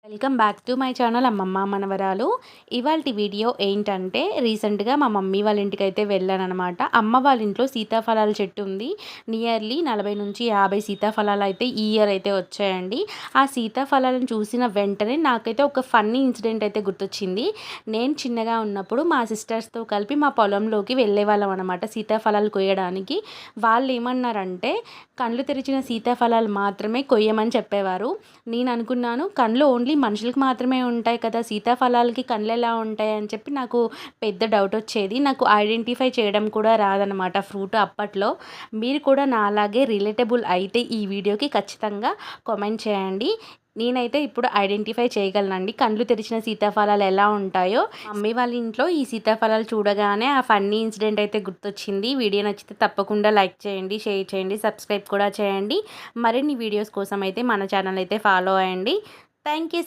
Welcome back to my channel అమ్మమ్మ మనవరాలు. ఇవాల్టి వీడియో ఏంటంటే రీసెంట్గా మా మమ్మీ వాళ్ళ ఇంటికి అయితే వెళ్ళానమాట. అమ్మ వాళ్ళ ఇంట్లో సీతాఫలాల చెట్టు ఉంది. నియర్లీ 40 నుంచి 50 సీతాఫలాలు అయితే ఈ ఇయర్ అయితే వచ్చాయండి. ఆ సీతాఫలాలను చూసిన వెంటనే నాకైతే ఒక ఫన్నీ ఇన్సిడెంట్ అయితే గుర్తొచ్చింది. నేను చిన్నగా ఉన్నప్పుడు మా సిస్టర్స్తో కలిపి మా పొలంలోకి వెళ్ళేవాళ్ళం అనమాట సీతాఫలాలు కొయ్యడానికి. వాళ్ళు ఏమన్నారంటే కళ్ళు తెరిచిన సీతాఫలాలు మాత్రమే కొయ్యమని చెప్పేవారు. నేను అనుకున్నాను కళ్ళు ఓన్లీ మనుషులకు మాత్రమే ఉంటాయి కదా, సీతాఫలాలకి కళ్ళు ఎలా ఉంటాయి అని చెప్పి నాకు పెద్ద డౌట్ వచ్చేది. నాకు ఐడెంటిఫై చేయడం కూడా రాదనమాట ఫ్రూట్ అప్పట్లో. మీరు కూడా నాలాగే రిలేటబుల్ అయితే ఈ వీడియోకి ఖచ్చితంగా కామెంట్ చేయండి. నేనైతే ఇప్పుడు ఐడెంటిఫై చేయగలనండి కళ్ళు తెరిచిన సీతాఫలాలు ఎలా ఉంటాయో. మమ్మీ వాళ్ళ ఇంట్లో ఈ సీతాఫలాలు చూడగానే ఆ ఫన్నీ ఇన్సిడెంట్ అయితే గుర్తొచ్చింది. వీడియో నచ్చితే తప్పకుండా లైక్ చేయండి, షేర్ చేయండి, సబ్స్క్రైబ్ కూడా చేయండి. మరిన్ని వీడియోస్ కోసం అయితే మన ఛానల్ అయితే ఫాలో అయ్యండి. Thank you.